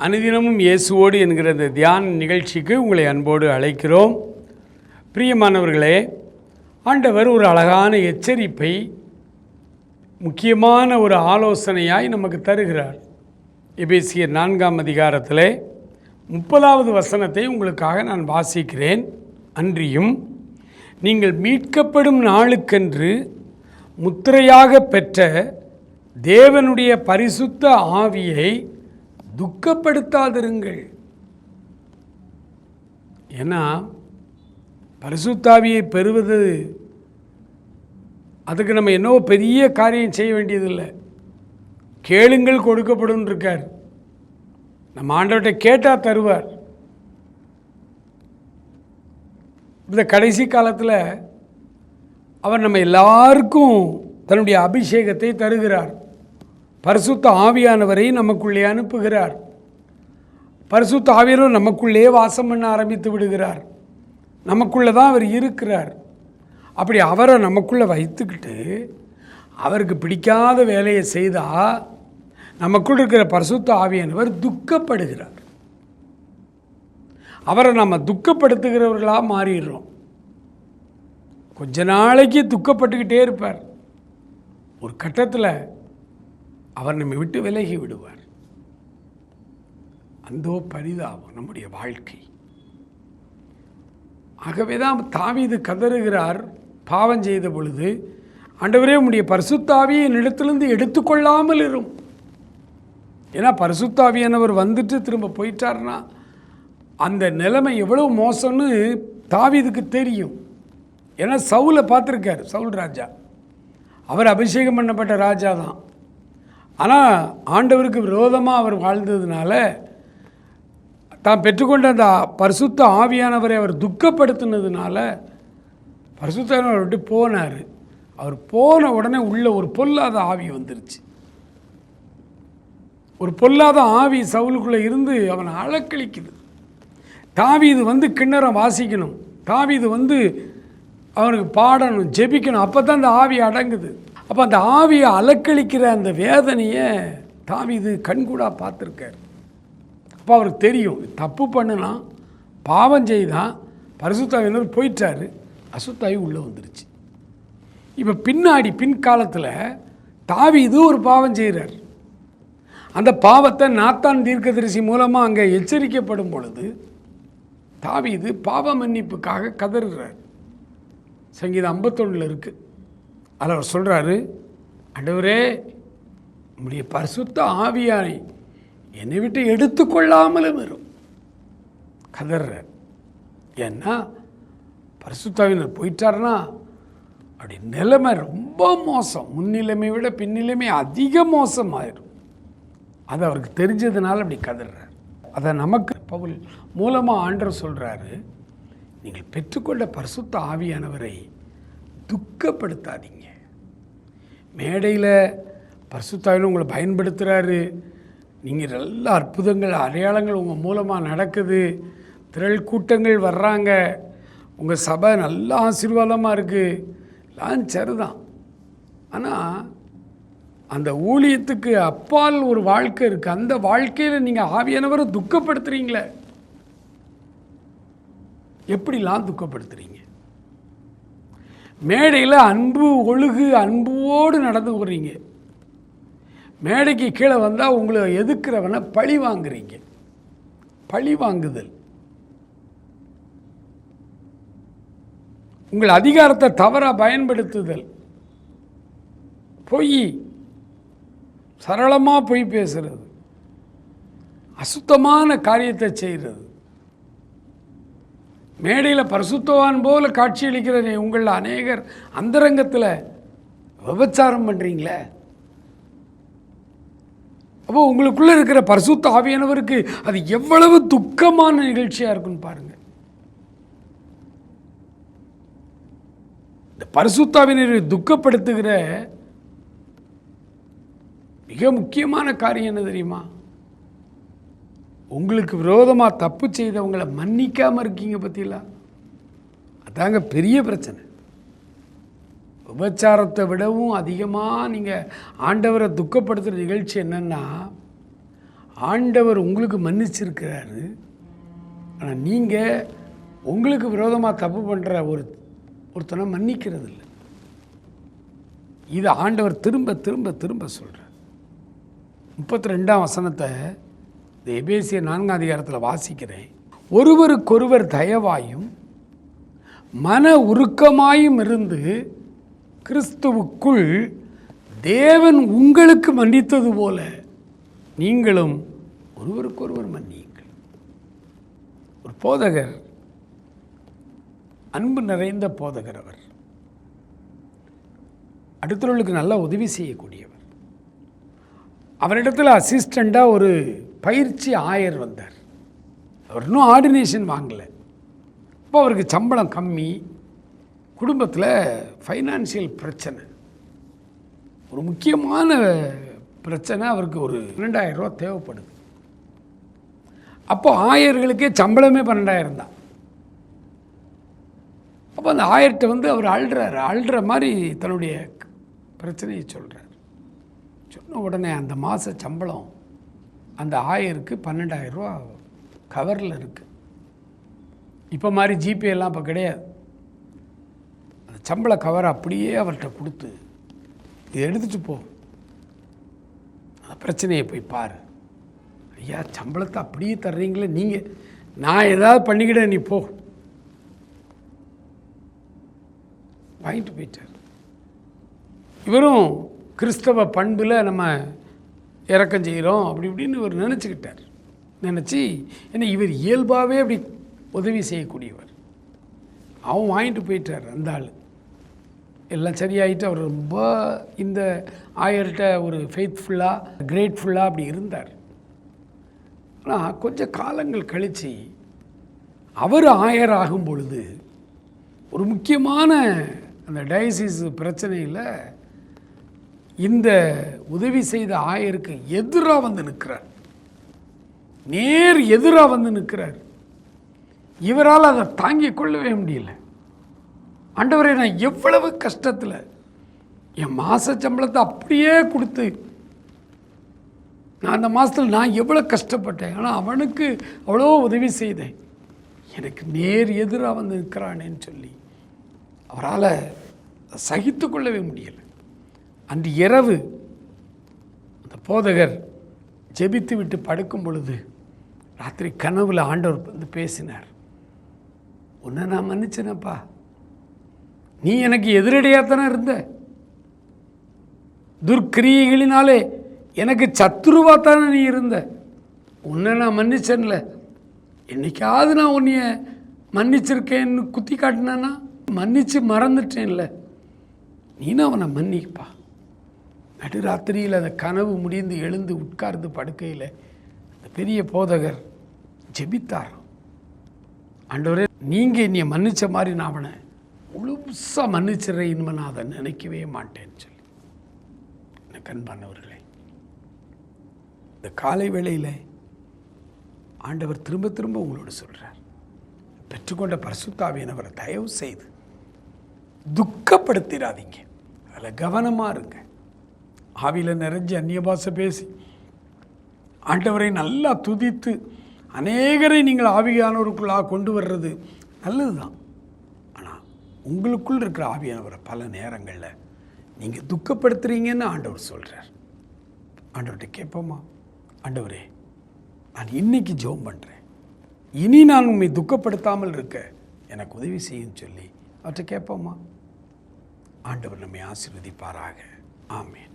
அனுதினமும் இயேசுவோடு என்கிற இந்த தியான நிகழ்ச்சிக்கு உங்களை அன்போடு அழைக்கிறோம். பிரியமானவர்களே, ஆண்டவர் ஒரு அழகான எச்சரிப்பை, முக்கியமான ஒரு ஆலோசனையாய் நமக்கு தருகிறார். எபேசியர் 4ஆம் அதிகாரத்திலே 30வது வசனத்தை உங்களுக்காக நான் வாசிக்கிறேன். அன்றியும் நீங்கள் மீட்கப்படும் நாளுக்கென்று முத்திரையாக பெற்ற தேவனுடைய பரிசுத்த ஆவியை துக்கப்படுத்தாதிருங்கள். ஏன்னா பரிசுத்தாவியை பெறுவது அதுக்கு நம்ம என்னவோ பெரிய காரியம் செய்ய வேண்டியதில்லை. கேளுங்கள் கொடுக்கப்படும் இருக்கார். நம்ம ஆண்டவர்கிட்ட கேட்டால் தருவார். இந்த கடைசி காலத்தில் அவர் நம்ம எல்லாருக்கும் தன்னுடைய அபிஷேகத்தை தருகிறார். பரிசுத்த ஆவியானவரை நமக்குள்ளே அனுப்புகிறார். பரிசுத்த ஆவியானவர் நமக்குள்ளே வாசம் பண்ண ஆரம்பித்து விடுகிறார். நமக்குள்ளே தான் அவர் இருக்கிறார். அப்படி அவரை நமக்குள்ளே வைத்துக்கிட்டு அவருக்கு பிடிக்காத வேலையை செய்தால் நமக்குள் இருக்கிற பரிசுத்த ஆவியானவர் துக்கப்படுகிறார். அவரை நம்ம துக்கப்படுத்துகிறவர்களாக மாறிடுறோம். கொஞ்ச நாளைக்கு துக்கப்பட்டுக்கிட்டே இருப்பார். ஒரு கட்டத்தில் அவர் நம்மை விட்டு விலகி விடுவார். அந்தோ பரிதாபம் நம்முடைய வாழ்க்கை. ஆகவே தான் தாவீது கதறுகிறார். பாவம் செய்த பொழுது, ஆண்டவரே உம்முடைய பரிசுத்தாவியை என்னிடத்திலிருந்து எடுத்துக்கொள்ளாமல் இரும். ஏன்னா பரிசுத்தாவியானவர் வந்துட்டு திரும்ப போயிட்டார்னா அந்த நிலைமை எவ்வளோ மோசம்னு தாவீதுக்கு தெரியும். ஏன்னா சவுலை பார்த்துருக்கார். சவுல் ராஜா, அவர் அபிஷேகம் பண்ணப்பட்ட ராஜா தான். ஆனால் ஆண்டவருக்கு விரோதமாக அவர் வாழ்ந்ததுனால தான் பெற்றுக்கொண்ட அந்த பரிசுத்த ஆவியானவரை அவர் துக்கப்படுத்தினதுனால பரிசுத்தாவியானவர் விட்டு போனார். அவர் போன உடனே உள்ள ஒரு பொல்லாத ஆவி வந்துருச்சு. ஒரு பொல்லாத ஆவி சவுலுக்குள்ளே இருந்து அவனை அலக்களிக்குது. தாவீது வந்து கிண்ணறம் வாசிக்கணும், தாவீது வந்து அவனுக்கு பாடணும், ஜெபிக்கணும். அப்போ தான் அந்த ஆவி அடங்குது. அப்போ அந்த ஆவியை அலக்களிக்கிற அந்த வேதனையை தாவீது கண்கூடாக பார்த்துருக்கார். அப்போ அவருக்கு தெரியும், தப்பு பண்ணுனா, பாவம் செய்தான், பரிசுத்தாவியினர் போயிட்டார், அசுத்தாவி உள்ளே வந்துருச்சு. இப்போ பின்காலத்தில் தாவீது ஒரு பாவம் செய்கிறார். அந்த பாவத்தை நாத்தான் தீர்க்கதரிசி மூலமாக அங்கே எச்சரிக்கப்படும் பொழுது தாவீது பாவ மன்னிப்புக்காக கதறுகிறார். சங்கீதம் 51 இருக்குது. அதில் அவர் சொல்கிறாரு, ஆண்டவரே உம்முடைய பரிசுத்த ஆவியாரை என்னை விட்டு எடுத்துக்கொள்ளாமலும் வரும் கதறார். ஏன்னா பரிசுத்தாவினர் போயிட்டார்னா அப்படி நிலைமை ரொம்ப மோசம். முன்னிலைமை விட பின்னிலைமை அதிக மோசமாயிடும். அது அவருக்கு தெரிஞ்சதுனால அப்படி கதறார். அதை நமக்கு பவுல் மூலமாக ஆண்டவர் சொல்கிறாரு, நீங்கள் பெற்றுக்கொண்ட பரிசுத்த ஆவியானவரை துக்கப்படுத்தாதீங்க. மேடையில் பரிசுத்தாவியானவர் உங்களை பயன்படுத்துகிறாரு, நீங்கள் நல்ல அற்புதங்கள் அடையாளங்கள் உங்கள் மூலமாக நடக்குது, திரள் கூட்டங்கள் வர்றாங்க, உங்கள் சபை நல்ல ஆசீர்வாதமாக இருக்குது, எல்லாம் சரிதான். ஆனால் அந்த ஊழியத்துக்கு அப்பால் ஒரு வாழ்க்கை இருக்குது. அந்த வாழ்க்கையில் நீங்கள் ஆவியானவரை துக்கப்படுத்துகிறீங்களே. எப்படிலாம் துக்கப்படுத்துகிறீங்க? மேடையில் அன்பு ஒழுகு அன்போடு நடந்து கொள்றீங்க, மேடைக்கு கீழே வந்தால் உங்களை எதிர்க்கிறவனை பழி வாங்குறீங்க. பழி வாங்குதல், உங்கள் அதிகாரத்தை தவறாக பயன்படுத்துதல், பொய், சரளமாக பொய் பேசுறது, அசுத்தமான காரியத்தை செய்கிறது, மேடையில் பரிசுத்தவான் போல காட்சியளிக்கிற உங்களில் அநேகர் அந்தரங்கத்தில் விபச்சாரம் பண்ணுறீங்களே. அப்போ உங்களுக்குள்ளே இருக்கிற பரிசுத்த ஆவியானவருக்கு அது எவ்வளவு துக்கமான நிகழ்ச்சியாக இருக்குன்னு பாருங்கள். இந்த பரிசுத்த ஆவியானவரை துக்கப்படுத்துகிற மிக முக்கியமான காரியம் என்ன தெரியுமா? உங்களுக்கு விரோதமாக தப்பு செய்தவங்களை மன்னிக்காமல் இருக்கீங்க பார்த்தீங்களா? அதாங்க பெரிய பிரச்சனை. விபச்சாரத்தை விடவும் அதிகமாக நீங்கள் ஆண்டவரை துக்கப்படுத்துகிற நிகழ்ச்சி என்னென்னா, ஆண்டவர் உங்களுக்கு மன்னிச்சிருக்கிறாரு. ஆனால் நீங்கள் உங்களுக்கு விரோதமாக தப்பு பண்ணுற ஒருத்தனை மன்னிக்கிறது இல்லை. இது ஆண்டவர் திரும்ப திரும்ப திரும்ப சொல்கிறார். 32ஆம் வசனத்தை இந்த எபேசியர் 4ஆம் அதிகாரத்தில் வாசிக்கிறேன். ஒருவருக்கொருவர் தயவாயும் மன உருக்கமாயும் இருந்து கிறிஸ்துவுக்குள் தேவன் உங்களுக்கு மன்னித்தது போல நீங்களும் ஒருவருக்கொருவர் மன்னியுங்கள். ஒரு போதகர், அன்பு நிறைந்த போதகர், அவர் அடுத்தவர்களுக்கு நல்லா உதவி செய்யக்கூடியவர். அவரிடத்தில் அசிஸ்டண்ட்டாக ஒரு பயிற்சி ஆயர் வந்தார். அவர் இன்னும் ஆர்டினேஷன் வாங்கலை. இப்போ அவருக்கு சம்பளம் கம்மி, குடும்பத்தில் ஃபைனான்சியல் பிரச்சனை, ஒரு முக்கியமான பிரச்சனை. அவருக்கு ஒரு 12,000 ரூபா தேவைப்படுது. அப்போ ஆயர்களுக்கே சம்பளமே 12,000 தான். அப்போ அந்த ஆயர்கிட்ட வந்து அவர் அழுற மாதிரி தன்னுடைய பிரச்சனையை சொல்கிறார். சொன்ன உடனே அந்த மாத சம்பளம் அந்த ஆயருக்கு 12,000 ரூபா கவரில் இருக்குது. இப்போ மாதிரி ஜிபே எல்லாம் இப்போ கிடையாது. அந்த சம்பள கவரை அப்படியே அவர்கிட்ட கொடுத்து, இதை எடுத்துகிட்டு போ, அந்த பிரச்சனையை போய் பாரு. ஐயா, சம்பளத்தை அப்படியே தர்றீங்களே நீங்கள், நான் ஏதாவது பண்ணிக்கிட்டேன், நீ போ. வாங்கிட்டு போயிட்டார். இவரும் கிறிஸ்தவ பண்பில் நம்ம இறக்கம் செய்கிறோம் அப்படி இப்படின்னு இவர் நினச்சிக்கிட்டார். நினச்சி, ஏன்னா இவர் இயல்பாகவே அப்படி உதவி செய்யக்கூடியவர். அவன் வாங்கிட்டு போயிட்டார். அந்த ஆள் எல்லாம் சரியாயிட்டு அவர் ரொம்ப இந்த ஆயர்கிட்ட ஒரு ஃபெய்த்ஃபுல்லாக கிரேட்ஃபுல்லாக அப்படி இருந்தார். ஆனால் கொஞ்சம் காலங்கள் கழித்து அவர் ஆயர் ஆகும் பொழுது ஒரு முக்கியமான அந்த டயசிஸ் பிரச்சனையில் இந்த உதவி செய்த ஆயருக்கு எதிராக வந்து நிற்கிறார். நேர் எதிராக வந்து நிற்கிறார். இவரால் அதை தாங்கிக் கொள்ளவே முடியல. ஆண்டவரே, நான் எவ்வளவு கஷ்டத்தில் என் மாத சம்பளத்தை அப்படியே கொடுத்து நான் அந்த மாதத்தில் நான் எவ்வளோ கஷ்டப்பட்டேன். ஆனால் அவனுக்கு அவ்வளோ உதவி செய்தேன், எனக்கு நேர் எதிராக வந்து நிற்கிறானேன்னு சொல்லி அவரால் சகித்து கொள்ளவே முடியலை. அன்று இரவு அந்த போதகர் ஜெபித்து விட்டு படுக்கும் பொழுது ராத்திரி கனவுல ஆண்டவர் வந்து பேசினார். உன்னை நான் மன்னிச்சேனப்பா, நீ எனக்கு எதிரடியாகத்தானே இருந்த, துர்க்கிரியைகளினாலே எனக்கு சத்துருவாத்தானே நீ இருந்த, உன்னை நான் மன்னிச்சேன்ல. என்னைக்காவது நான் உன்னைய மன்னிச்சிருக்கேன்னு குத்தி காட்டினேன்னா, மன்னிச்சு மறந்துட்டேன்ல, நீனும் அவனை மன்னிப்பா. நடுராத்திரியில் அந்த கனவு முடிந்து எழுந்து உட்கார்ந்து படுக்கையில் அந்த பெரிய போதகர் ஜெபித்தார். ஆண்டவரே, நீங்கள் என்னை மன்னித்த மாதிரி நான் அவனை முழுசாக மன்னிச்சிடறேன், இனிமேல் நான் அதை நினைக்கவே மாட்டேன்னு சொல்லி. எனக்கு அன்பானவர்களே, இந்த காலை வேளையில் ஆண்டவர் திரும்ப திரும்ப உங்களோடு சொல்கிறார், பெற்றுக்கொண்ட பரிசுத்த ஆவியானவரை தயவு செய்து துக்கப்படுத்திடாதீங்க, அதில் கவனமாக இருங்க. ஆவியில் நிறைஞ்சு அந்நிய பாஷை பேசி ஆண்டவரை நல்லா துதித்து அநேகரை நீங்கள் ஆவியானவருக்குள்ளாக கொண்டு வர்றது நல்லது தான். ஆனால் உங்களுக்குள் இருக்கிற ஆவியானவரை பல நேரங்களில் நீங்கள் துக்கப்படுத்துகிறீங்கன்னு ஆண்டவர் சொல்கிறார். ஆண்டவர்கிட்ட கேட்போமா, ஆண்டவரே, நான் இன்னைக்கு ஜெபம் பண்ணுறேன், இனி நான் உண்மை துக்கப்படுத்தாமல் இருக்க எனக்கு உதவி செய்யுன்னு சொல்லி அவர்கிட்ட கேட்போமா? ஆண்டவர் நம்மை ஆசீர்வதிப்பாராக. ஆமென்.